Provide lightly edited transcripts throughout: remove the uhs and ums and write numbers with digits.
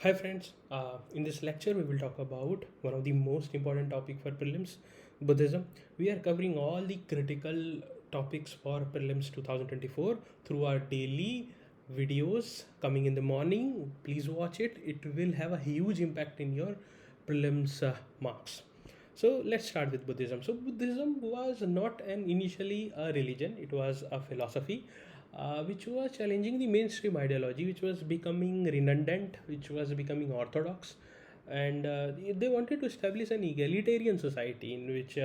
Hi friends, in this lecture we will talk about one of the most important topic for prelims, Buddhism. We are covering all the critical topics for prelims 2024 through our daily videos coming in the morning. Please watch it. It will have a huge impact in your prelims marks. So let's start with Buddhism. So Buddhism was not an initially a religion; it was a philosophy, which was challenging the mainstream ideology, which was becoming redundant, which was becoming orthodox, and they wanted to establish an egalitarian society in which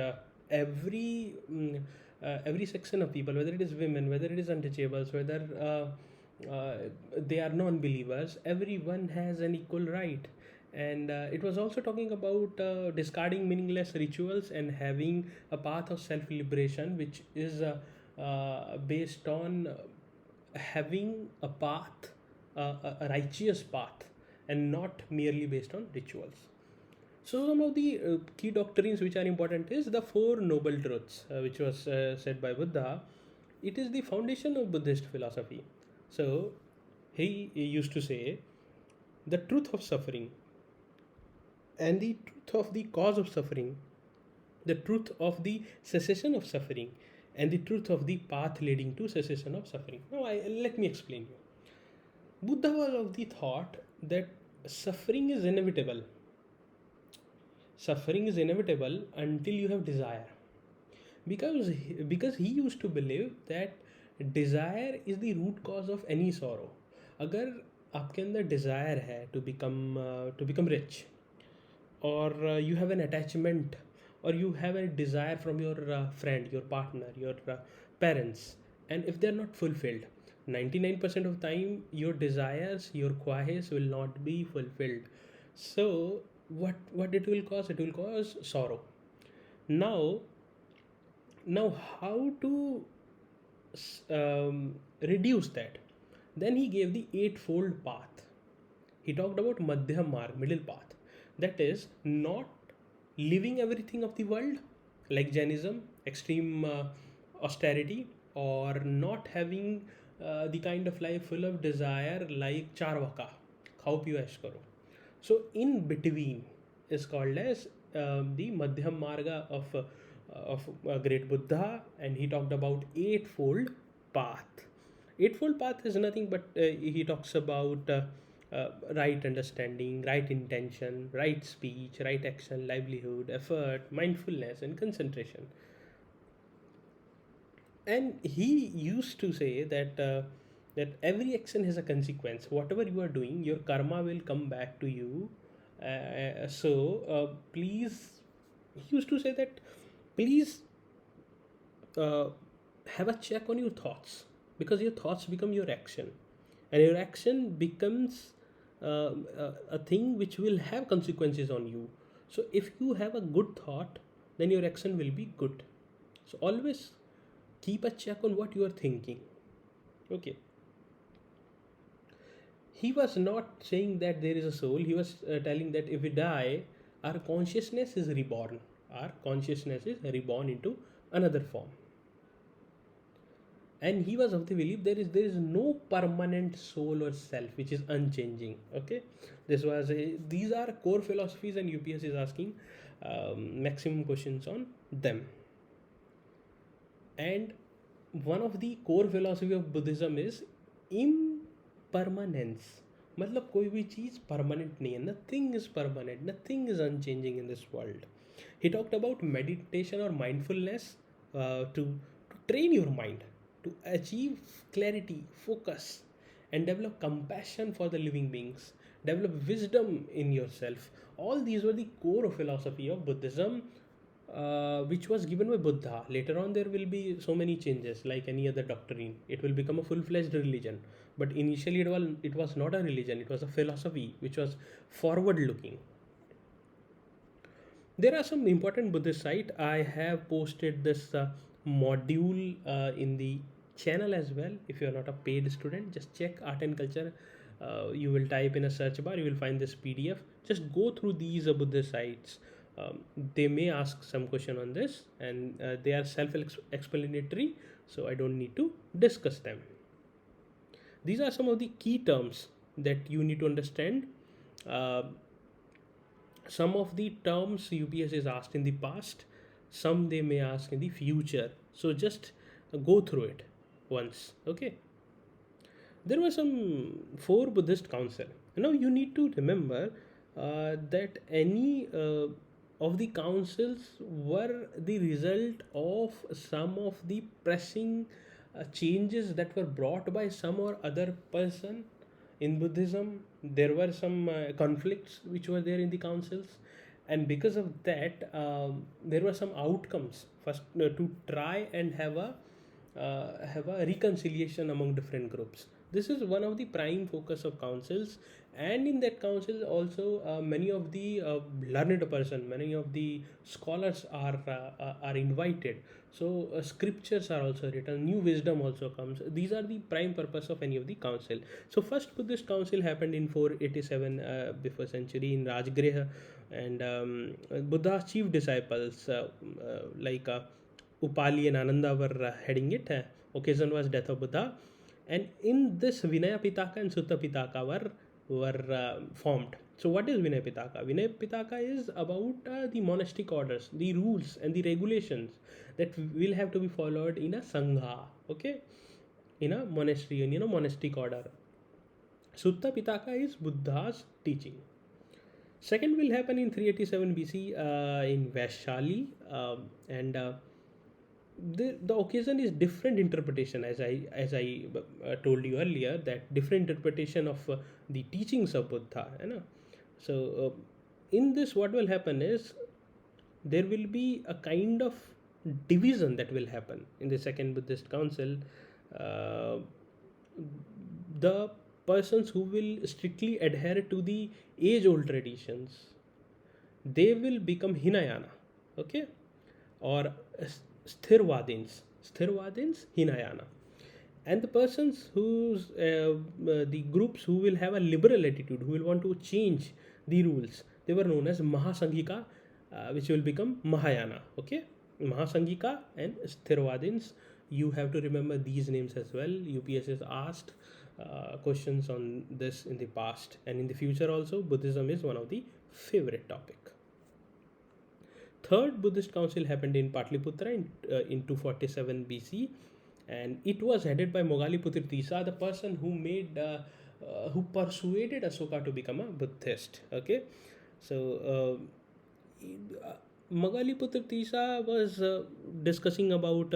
every section of people, whether it is women, whether it is untouchables, whether they are non-believers, everyone has an equal right. And it was also talking about discarding meaningless rituals and having a path of self-liberation, which is based on having a path, a righteous path, and not merely based on rituals. So some of the key doctrines which are important is the Four Noble Truths, which was said by Buddha. It is the foundation of Buddhist philosophy. So he used to say the truth of suffering and the truth of the cause of suffering, the truth of the cessation of suffering, and the truth of the path leading to cessation of suffering. Now, let me explain you. Buddha was of the thought that suffering is inevitable. Suffering is inevitable until you have desire. Because he used to believe that desire is the root cause of any sorrow. अगर आपके अंदर desire है to become rich, or you have an attachment, or you have a desire from your friend, your partner, your parents, and if they're not fulfilled, 99% of time your desires, your khwahish will not be fulfilled. So what it will cause? It will cause sorrow. Now now how to reduce that? Then he gave the eightfold path. He talked about madhyam marg, middle path, that is not living everything of the world like Jainism, extreme austerity, or not having the kind of life full of desire like Charvaka, khao piyo ash karo. So in between is called as the madhyam marga of great Buddha, and he talked about eightfold path. Eightfold path is nothing but he talks about right understanding, right intention, right speech, right action, livelihood, effort, mindfulness, and concentration. And he used to say that every action has a consequence. Whatever you are doing, your karma will come back to you. Please, he used to say that please uh, have a check on your thoughts, because your thoughts become your action, and your action becomes a thing which will have consequences on you. So if you have a good thought, then your action will be good. So always keep a check on what you are thinking. Okay. He was not saying that there is a soul. He was telling that if we die, our consciousness is reborn. Our consciousness is reborn into another form. And he was of the belief there is no permanent soul or self which is unchanging. Okay, these are core philosophies, and UPS is asking maximum questions on them. And one of the core philosophy of Buddhism is impermanence. मतलब कोई भी चीज़ permanent नहीं है. Nothing is permanent, nothing is unchanging in this world. He talked about meditation or mindfulness, to train your mind to achieve clarity, focus, and develop compassion for the living beings, develop wisdom in yourself. All these were the core philosophy of Buddhism, which was given by Buddha. Later on, there will be so many changes, like any other doctrine. It will become a full-fledged religion. But initially, it was not a religion. It was a philosophy which was forward-looking. There are some important Buddhist site. I have posted this module in the channel as well. If you are not a paid student, just check art and culture. You will type in a search bar, you will find this PDF. Just go through these Buddhist sites. They may ask some question on this, and they are self-explanatory, so I don't need to discuss them. These are some of the key terms that you need to understand Uh, some of the terms UPS is asked in the past, some they may ask in the future. So just go through it once. Okay. There were some four Buddhist council. Now you need to remember that any of the councils were the result of some of the pressing changes that were brought by some or other person in Buddhism. There were some conflicts which were there in the councils, and because of that, there were some outcomes. First, to try and have a reconciliation among different groups. This is one of the prime focus of councils, and in that council also many of the learned person, many of the scholars are invited. So scriptures are also written, new wisdom also comes. These are the prime purpose of any of the council. So first Buddhist council happened in 487 before century in Rajgriha, and Buddha's chief disciples like Upali and Ananda were heading it. Occasion was death of Buddha, and in this Vinaya Pitaka and Sutta Pitaka were formed. So what is Vinaya Pitaka? Vinaya Pitaka is about the monastic orders, the rules and the regulations that will have to be followed in a sangha. Okay, in a monastery and monastic order. Sutta Pitaka is Buddha's teaching. Second will happen in 387 BC in Vaishali, and the occasion is different interpretation, as I told you earlier, that different interpretation of the teachings of Buddha, so in this what will happen is there will be a kind of division that will happen in the second Buddhist council. uh, the persons who will strictly adhere to the age old traditions, they will become Hinayana, okay, or Sthirvadins, Hinayana. And the persons whose the groups who will have a liberal attitude, who will want to change the rules, they were known as Mahasangika, which will become Mahayana. Okay, Mahasangika and Sthirvadins. You have to remember these names as well. UPS has asked questions on this in the past and in the future also. Buddhism is one of the favorite topic. Third Buddhist council happened in Patliputra in 247 BC, and it was headed by Mogaliputra Tisa, the person who persuaded Asoka to become a Buddhist. Okay, so Mogaliputra Tisa was discussing about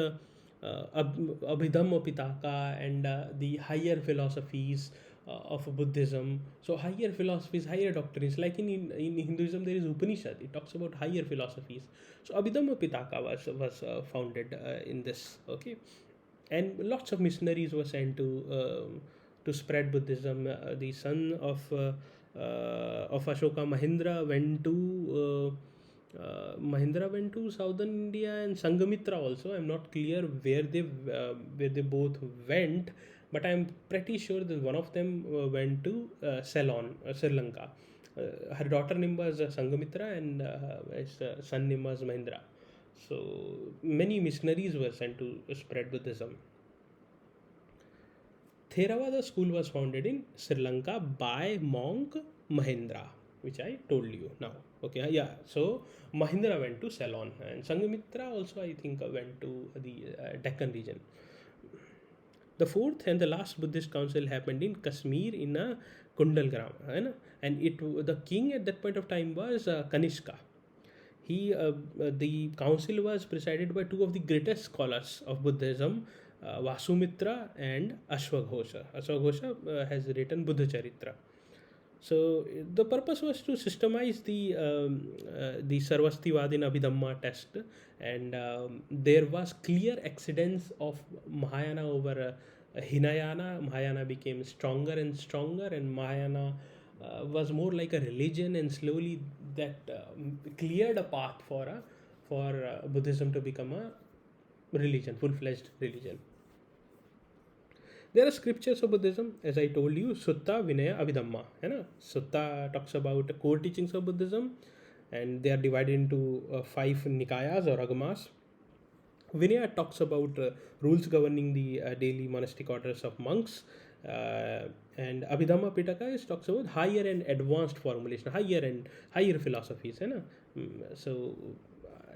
Abhidhamma Pitaka and the higher philosophies of Buddhism. So higher philosophies, higher doctrines, like in Hinduism there is Upanishad, it talks about higher philosophies. So Abhidhamma Pitaka was founded in this. Okay, and lots of missionaries were sent to spread Buddhism. The son of Ashoka, Mahindra went to southern India, and Sangamitra also. I'm not clear where they both went, but I'm pretty sure that one of them went to Ceylon, Sri Lanka. Her daughter name was Sangamitra, and his son name was Mahindra. So many missionaries were sent to spread Buddhism. Theravada school was founded in Sri Lanka by monk Mahindra, which I told you now. Okay, yeah. So Mahindra went to Ceylon, and Sangamitra also I think went to the Deccan region. The fourth and the last Buddhist council happened in Kashmir in a Kundalgram, and the king at that point of time was Kanishka. The council was presided by two of the greatest scholars of Buddhism, Vasumitra and Ashwaghosha. Ashwaghosha has written Buddha Charitra. So the purpose was to systemize the Sarvastivadin Abhidhamma test, and there was clear accidents of Mahayana over Hinayana. Mahayana became stronger and stronger, and Mahayana was more like a religion, and slowly that cleared a path for Buddhism to become a religion, full-fledged religion. There are scriptures of Buddhism, as I told you, Sutta, Vinaya, Abhidhamma. Sutta talks about the core teachings of Buddhism, and they are divided into 5 Nikayas or Agamas. Vinaya talks about rules governing the daily monastic orders of monks, And Abhidhamma Pitaka is talks about higher and advanced formulation, higher philosophies, है ना. So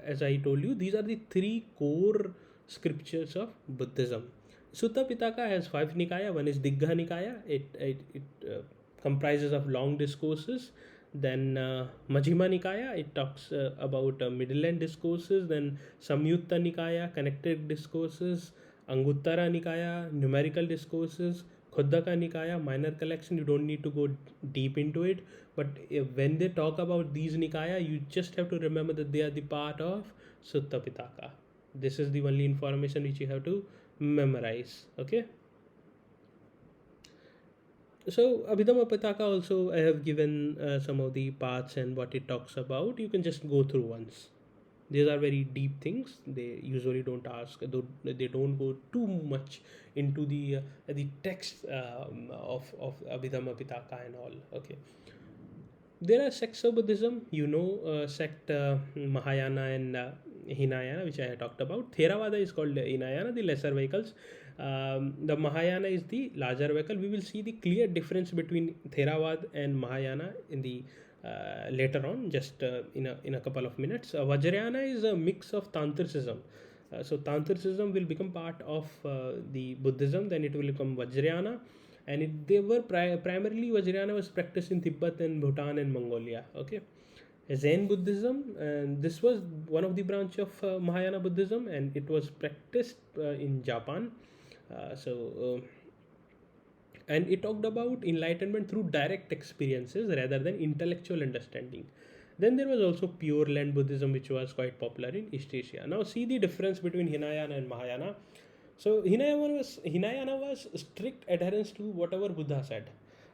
as I told you, these are the three core scriptures of Buddhism. Sutta Pitaka has 5 Nikaya. One is Digha Nikaya. It comprises of long discourses. Then Majjhima Nikaya, it talks about middle end discourses. Then Samyutta Nikaya, connected discourses. Anguttara Nikaya, numerical discourses. Khuddaka Nikaya, minor collection. You don't need to go deep into it. But when they talk about these Nikaya, you just have to remember that they are the part of Sutta Pitaka. This is the only information which you have to memorize. Okay. So Abhidhamma Pitaka also I have given some of the parts and what it talks about. You can just go through once. These are very deep things. They usually don't ask. They don't go too much into the text of Abhidhamma Pitaka and all. Okay. There are sects of Buddhism, sect Mahayana and Hinayana, which I have talked about. Theravada is called Hinayana, the lesser vehicles. The Mahayana is the larger vehicle. We will see the clear difference between Theravada and Mahayana in the later on, just in a couple of minutes. Vajrayana is a mix of Tantricism. So Tantricism will become part of the Buddhism, then it will become Vajrayana. And they were primarily Vajrayana was practiced in Tibet and Bhutan and Mongolia. Okay, Zen Buddhism, and this was one of the branch of Mahayana Buddhism, and it was practiced in Japan. And it talked about enlightenment through direct experiences rather than intellectual understanding. Then there was also Pure Land Buddhism, which was quite popular in East Asia. Now see the difference between Hinayana and Mahayana. So Hinayana was strict adherence to whatever Buddha said.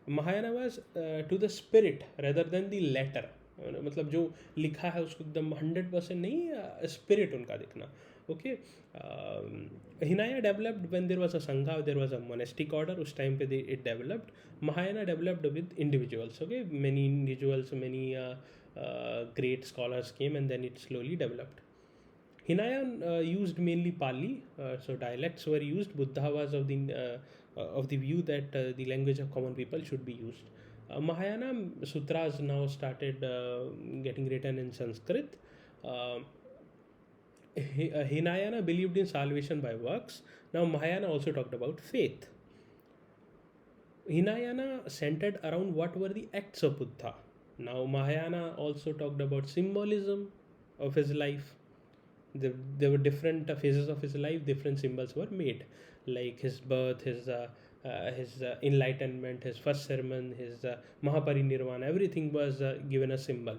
Mahayana was to the spirit rather than the letter. मतलब जो लिखा है उसको एकदम 100% नहीं, spirit उनका देखना. Okay. Hinayana developed when there was a sangha, there was a monastic order. उस time पे it developed. Mahayana developed with individuals. Okay, many individuals, many great scholars came, and then it slowly developed. Hinayana used mainly Pali, so dialects were used. Buddha was of the view that the language of common people should be used. Mahayana sutras now started getting written in Sanskrit. Hinayana believed in salvation by works. Now Mahayana also talked about faith. Hinayana centered around what were the acts of Buddha. Now Mahayana also talked about symbolism of his life. There were different phases of his life, different symbols were made, like his birth, his enlightenment, his first sermon, his Mahaparinirvana, everything was given a symbol.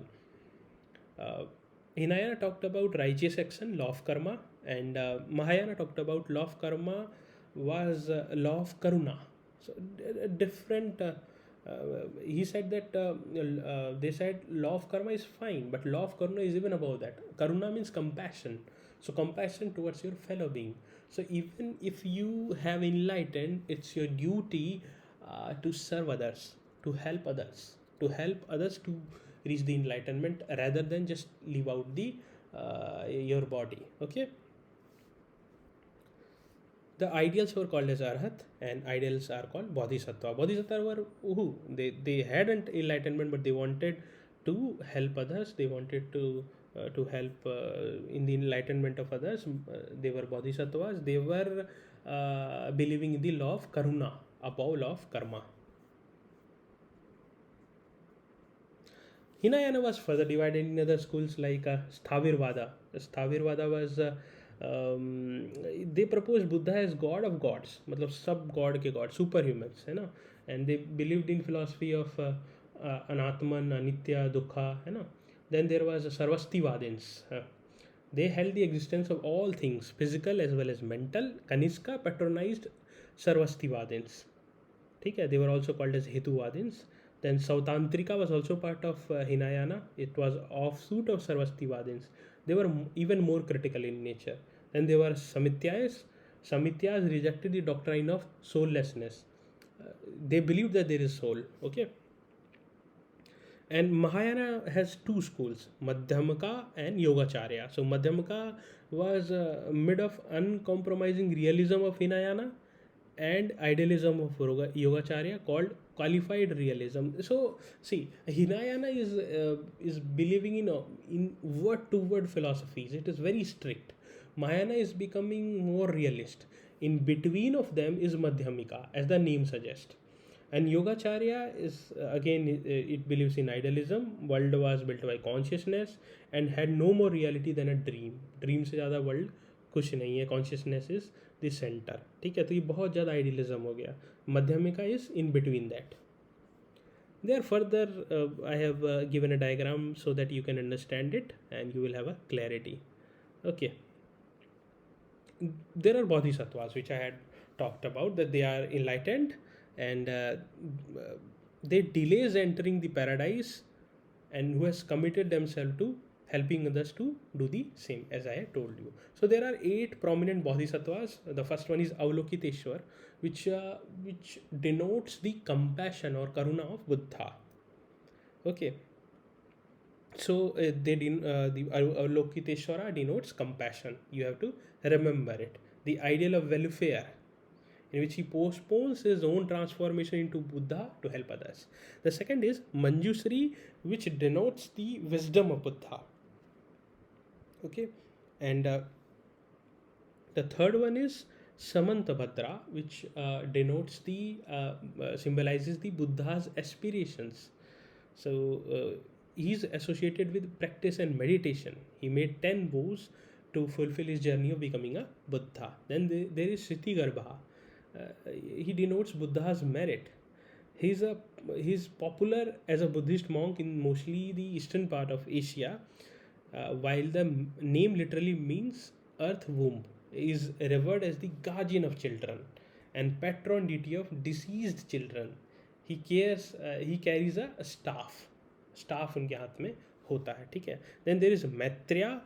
Hinayana talked about righteous action, law of karma, and Mahayana talked about law of karma was law of karuna. So different. He said that they said law of karma is fine, but law of karuna is even above that. Karuna means compassion. So compassion towards your fellow being. So even if you have enlightened, it's your duty to serve others, to help others, to reach the enlightenment rather than just leave out the your body. Okay. The ideals were called as Arhat, and ideals are called Bodhisattva. Bodhisattva were who? They hadn't enlightenment, but they wanted to help others. They wanted to help in the enlightenment of others. They were Bodhisattvas. They were believing in the law of Karuna, above law of Karma. Hinayana was further divided in other schools like Sthavirvada. Sthavirvada was they proposed Buddha as god of gods, मतलब सब god के god, superhumans, है ना, and they believed in philosophy of anatman, anitya, dukha, है ना. Then there was Sarvastivadins. They held the existence of all things, physical as well as mental. Kanishka patronized Sarvastivadins. ठीक है, they were also called as Hetuvadins. Then Sautantrika was also part of Hinayana. It was offshoot of Sarvastivadins. They were even more critical in nature. Then there were Samityas. Samityas rejected the doctrine of soullessness. They believed that there is soul. Okay. And Mahayana has two schools, Madhyamaka and Yogacharya. So Madhyamaka was mid of uncompromising realism of Hinayana, and idealism of Yogacharya called qualified realism. So see, Hinayana is believing in word to word philosophies. It is very strict. Mahayana is becoming more realist. In between of them is Madhyamika, as the name suggests. And Yogacharya is again, it believes in idealism. World was built by consciousness and had no more reality than a dream. Dream से ज़्यादा world कुछ नहीं है. Consciousness is the center. ठीक है, तो ये बहुत ज़्यादा idealism हो गया. Madhyamika is in between that. There further, I have given a diagram so that you can understand it and you will have a clarity. Okay. There are bodhisattvas which I had talked about, that they are enlightened and they delays entering the paradise, and who has committed themselves to helping others to do the same, as I had told you. So there are 8 prominent bodhisattvas. The first one is Avalokiteshwar, which denotes the compassion or karuna of Buddha. Okay, so the Avalokiteshvara denotes compassion. You have to remember it. The ideal of welfare, in which he postpones his own transformation into Buddha to help others. The second is Manjusri, which denotes the wisdom of Buddha. Okay, and the third one is Samantabhadra, which denotes symbolizes the Buddha's aspirations. So he's associated with practice and meditation. He made 10 vows to fulfill his journey of becoming a Buddha. Then there is Shriti he denotes Buddha's merit. He's popular as a Buddhist monk in mostly the eastern part of Asia, while the name literally means earth womb. Is revered as the guardian of children and patron deity of deceased children. He carries a staff उनके हाथ में होता है. ठीक है. Then there is Maitreya,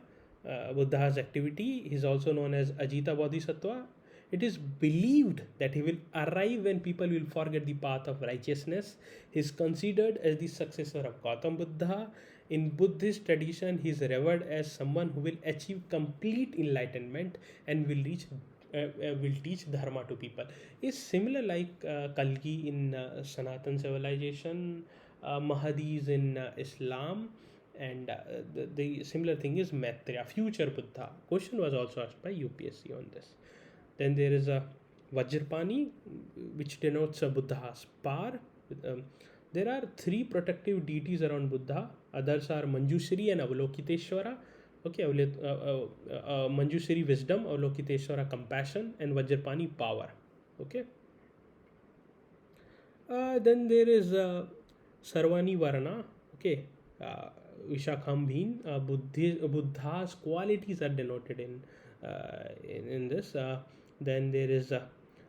Buddha's activity. He is also known as Ajita Bodhisattva. It is believed that he will arrive when people will forget the path of righteousness. He is considered as the successor of Gautam Buddha. In Buddhist tradition, he is revered as someone who will achieve complete enlightenment and will teach dharma to people. Is similar like Kalki in Sanatan civilization, Mahadis in Islam, and the similar thing is Maitreya, future Buddha. Question was also asked by UPSC on this. Then there is a Vajrapani, which denotes a Buddha's power. There are 3 protective deities around Buddha. Others are Manjushri and Avalokiteshvara. Okay, Manjushri wisdom, Avalokiteshvara compassion, and Vajrapani power. Okay. Then there is Sarvani Varna. Okay, Vishakhambhin. Buddha's qualities are denoted in this. Then there is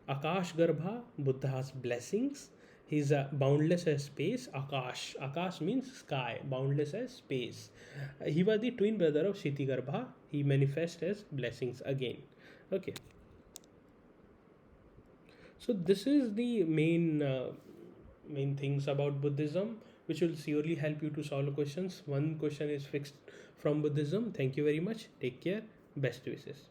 Akash Garbha, Buddha's blessings. He's boundless as space. Akash means sky, boundless as space. He was the twin brother of Shriti Garbha. He manifests as blessings again. Okay. So this is the main things about Buddhism, which will surely help you to solve questions. One question is fixed from Buddhism. Thank you very much. Take care. Best wishes.